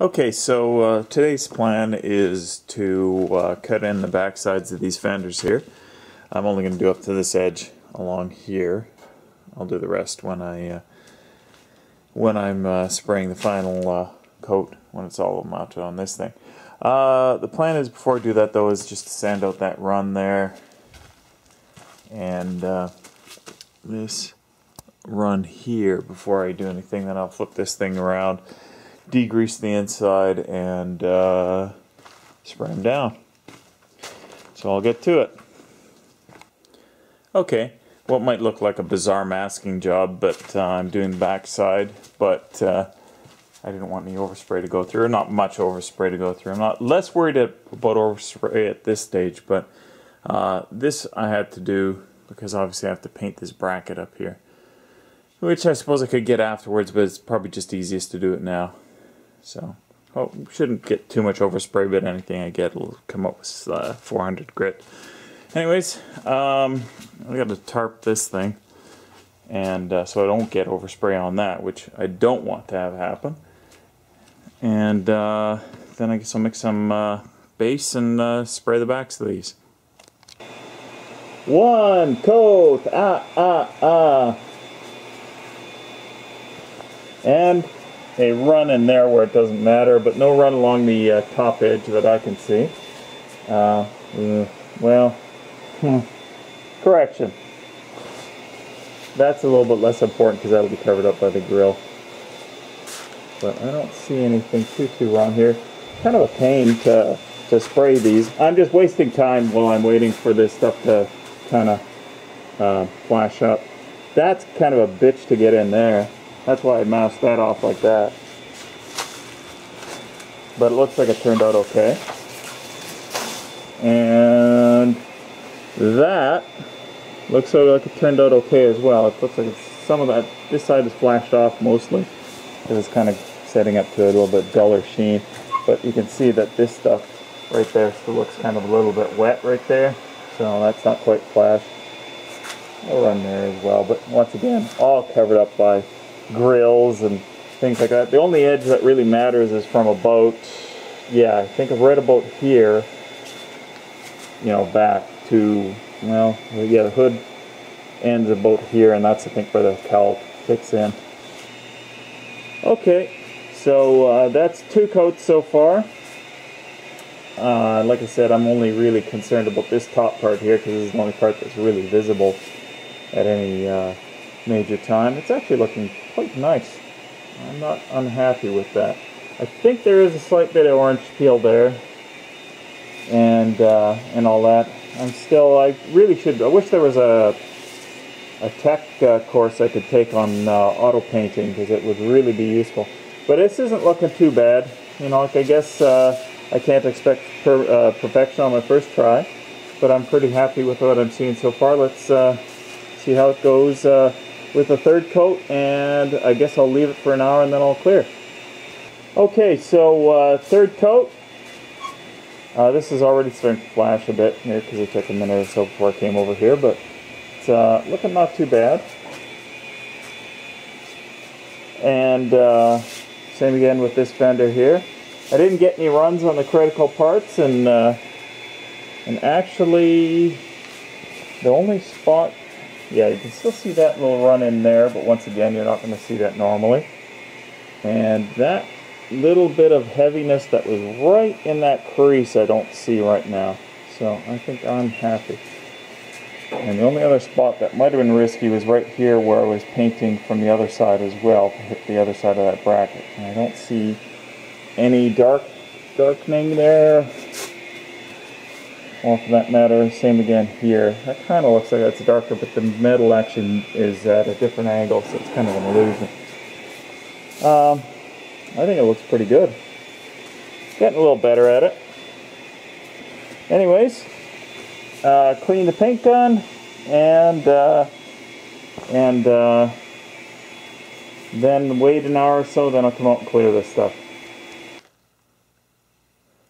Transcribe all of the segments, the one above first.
Okay, so today's plan is to cut in the back sides of these fenders here. I'm only going to do up to this edge along here. I'll do the rest when I'm spraying the final coat, when it's all mounted on this thing. The plan is, before I do that though, is just to sand out that run there and this run here before I do anything. Then I'll flip this thing around, degrease the inside, and spray them down. So I'll get to it. Okay, what might look like a bizarre masking job, but I'm doing the back side, but I didn't want any overspray to go through, or not much overspray to go through. I'm not less worried about overspray at this stage, but this I had to do because obviously I have to paint this bracket up here, which I suppose I could get afterwards, but it's probably just easiest to do it now. So, shouldn't get too much overspray, but anything I get will come up with 400 grit. Anyways, I got to tarp this thing, and so I don't get overspray on that, which I don't want to have happen. And then I guess I'll mix some base and spray the backs of these. One coat, and a run in there where it doesn't matter, but no run along the top edge that I can see. Well, correction. That's a little bit less important because that'll be covered up by the grill. But I don't see anything too wrong here. Kind of a pain to spray these. I'm just wasting time while I'm waiting for this stuff to kind of flash up. That's kind of a bitch to get in there. That's why I masked that off like that. But it looks like it turned out okay. And that looks like it turned out okay as well. It looks like it's, some of that, this side is flashed off mostly, because it's kind of setting up to a little bit duller sheen. But you can see that this stuff right there still looks kind of a little bit wet right there. So that's not quite flashed. I'll run there as well. But once again, all covered up by grills and things like that. The only edge that really matters is from about, yeah, I think right about here, you know, back to, well, yeah, the hood ends about here, and that's, I think, where the cowl kicks in. Okay, so that's 2 coats so far. Like I said, I'm only really concerned about this top part here, because this is the only part that's really visible at any major time. It's actually looking quite nice. I'm not unhappy with that. I think there is a slight bit of orange peel there, and all that. I really should. I wish there was a tech course I could take on auto painting, because it would really be useful. But this isn't looking too bad. You know, like, I guess I can't expect perfection on my first try, but I'm pretty happy with what I'm seeing so far. Let's see how it goes with the third coat, and I guess I'll leave it for an hour and then I'll clear. Okay, so third coat. This is already starting to flash a bit here because it took a minute or so before I came over here, but it's looking not too bad. And same again with this fender here. I didn't get any runs on the critical parts, and actually the only spot, yeah, you can still see that little run in there, but once again, you're not going to see that normally. And that little bit of heaviness that was right in that crease, I don't see right now. So I think I'm happy. And the only other spot that might have been risky was right here where I was painting from the other side as well, to hit the other side of that bracket. And I don't see any darkening there. Or for that matter, same again here. That kind of looks like it's darker, but the metal actually is at a different angle, so it's kind of an illusion. I think it looks pretty good. Getting a little better at it. Anyways, clean the paint gun, and then wait an hour or so, then I'll come out and clear this stuff.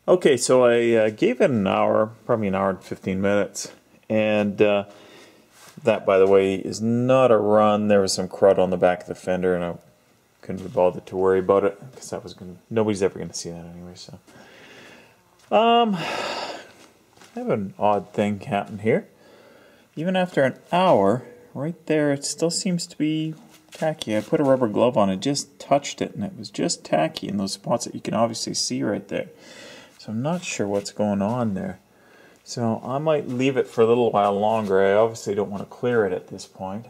Okay, so I gave it an hour, probably an hour and 15 minutes, and that, by the way, is not a run. There was some crud on the back of the fender, and couldn't be bothered to worry about it because nobody's ever gonna see that anyway. So, I have an odd thing happen here. Even after an hour, right there, it still seems to be tacky. I put a rubber glove on it, just touched it, and it was just tacky in those spots that you can obviously see right there. So I'm not sure what's going on there. So I might leave it for a little while longer. I obviously don't want to clear it at this point,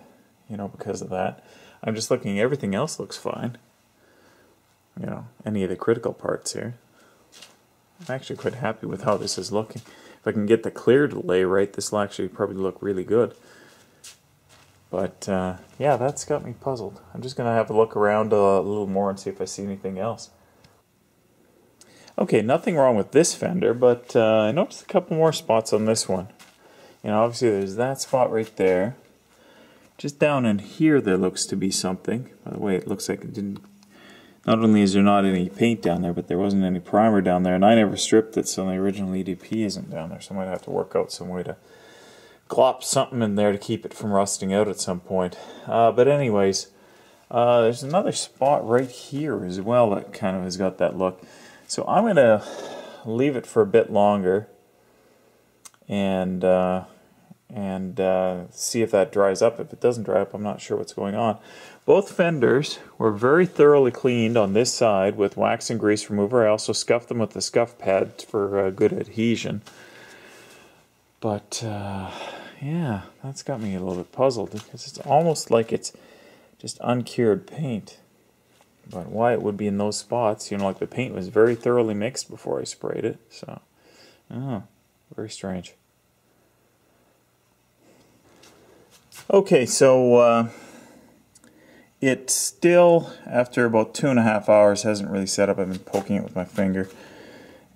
you know, because of that. I'm just looking, everything else looks fine. You know, any of the critical parts here. I'm actually quite happy with how this is looking. If I can get the clear to lay right, this will actually probably look really good. But yeah, that's got me puzzled. I'm just going to have a look around a little more and see if I see anything else. Okay, nothing wrong with this fender, but I noticed a couple more spots on this one. You know, obviously there's that spot right there. Just down in here there looks to be something. By the way, it looks like it didn't... Not only is there not any paint down there, but there wasn't any primer down there, and I never stripped it, so the original EDP isn't down there, so I might have to work out some way to glop something in there to keep it from rusting out at some point. But anyways, there's another spot right here as well that kind of has got that look. So I'm going to leave it for a bit longer and see if that dries up. If it doesn't dry up, I'm not sure what's going on. Both fenders were very thoroughly cleaned on this side with wax and grease remover. I also scuffed them with the scuff pad for good adhesion. But yeah, that's got me a little bit puzzled because it's almost like it's just uncured paint. But why it would be in those spots, you know, like the paint was very thoroughly mixed before I sprayed it. So, oh, very strange. Okay, so it still, after about 2.5 hours, hasn't really set up. I've been poking it with my finger,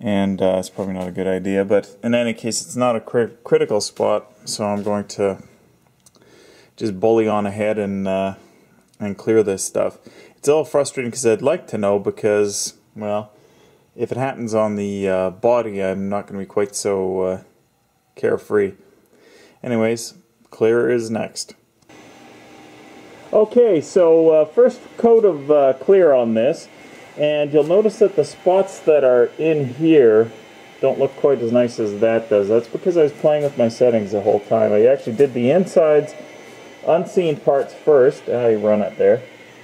and it's probably not a good idea. But in any case, it's not a critical spot, so I'm going to just bully on ahead and clear this stuff. It's a little frustrating because I'd like to know because, well, if it happens on the body, I'm not going to be quite so carefree. Anyways, clear is next. Okay, so first coat of clear on this, and you'll notice that the spots that are in here don't look quite as nice as that does. That's because I was playing with my settings the whole time. I actually did the insides, unseen parts first. I run it there.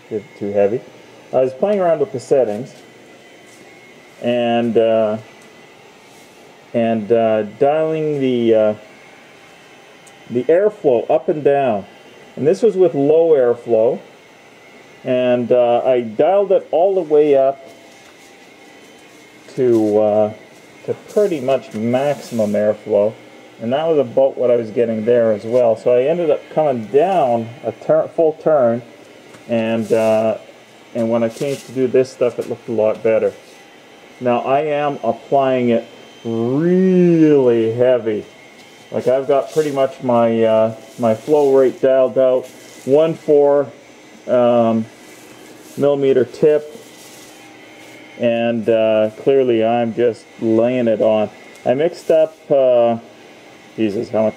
It's too heavy. I was playing around with the settings and dialing the airflow up and down. And this was with low airflow, and I dialed it all the way up to pretty much maximum airflow, and that was about what I was getting there as well. So I ended up coming down a full turn, and when I came to do this stuff, it looked a lot better. Now I am applying it really heavy. Like I've got pretty much my my flow rate dialed out, 1.4 millimeter tip, and clearly I'm just laying it on. I mixed up, Jesus, how much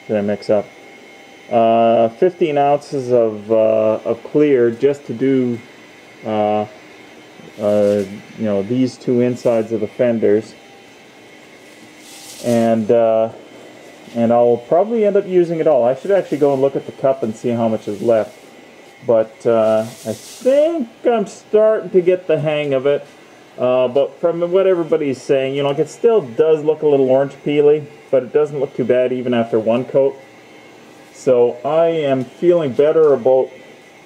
did I mix up? 15 ounces of clear just to do, you know, these two insides of the fenders, and I'll probably end up using it all. I should actually go and look at the cup and see how much is left, but I think I'm starting to get the hang of it. But from what everybody's saying, you know, like it still does look a little orange peely, but it doesn't look too bad even after one coat. So I am feeling better about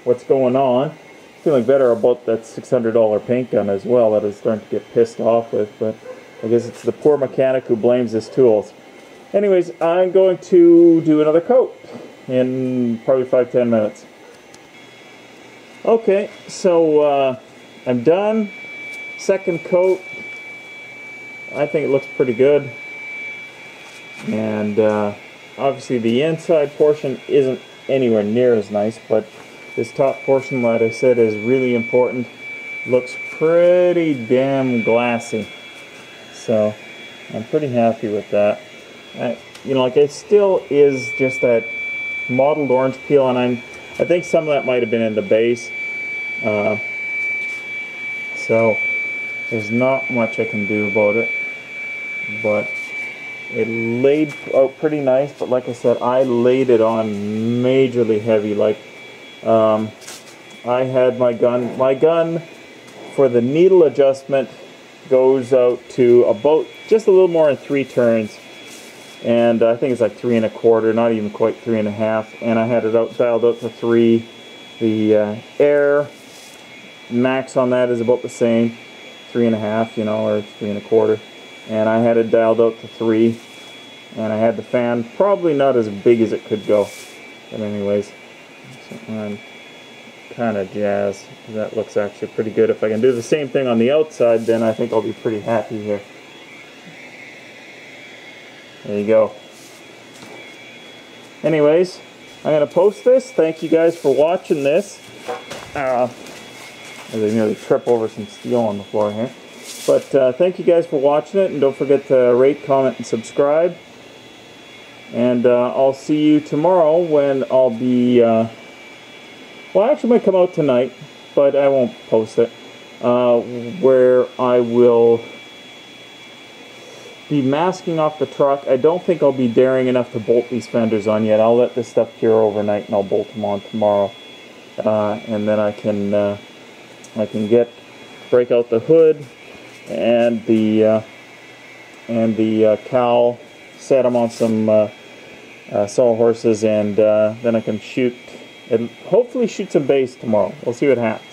what's going on. Feeling better about that $600 paint gun as well that I was starting to get pissed off with, but I guess it's the poor mechanic who blames his tools. Anyways, I'm going to do another coat in probably 5-10 minutes. Okay, so I'm done. Second coat. I think it looks pretty good. And obviously the inside portion isn't anywhere near as nice, but this top portion, like I said, is really important. Looks pretty damn glassy. So I'm pretty happy with that. You know, like it still is just that mottled orange peel, and I think some of that might have been in the base. so there's not much I can do about it. But it laid out pretty nice, but like I said, I laid it on majorly heavy. Like, I had my gun for the needle adjustment goes out to about just a little more than 3 turns, and I think it's like 3 1/4, not even quite 3 1/2, and I had it dialed out to 3. The air max on that is about the same, 3 1/2, you know, or 3 1/4, and I had it dialed out to 3, and I had the fan probably not as big as it could go, but anyways, so I'm kind of jazzed. That looks actually pretty good. If I can do the same thing on the outside, then I think I'll be pretty happy here. There you go. Anyways, I'm going to post this. Thank you guys for watching this. As I nearly trip over some steel on the floor here. But thank you guys for watching it, and don't forget to rate, comment, and subscribe. And I'll see you tomorrow when I'll be... well, actually, it might come out tonight, but I won't post it. Where I will be masking off the truck. I don't think I'll be daring enough to bolt these fenders on yet. I'll let this stuff cure overnight, and I'll bolt them on tomorrow. And then I can break out the hood and the cowl, set them on some sawhorses, and then I can shoot and hopefully shoot some bass tomorrow. We'll see what happens.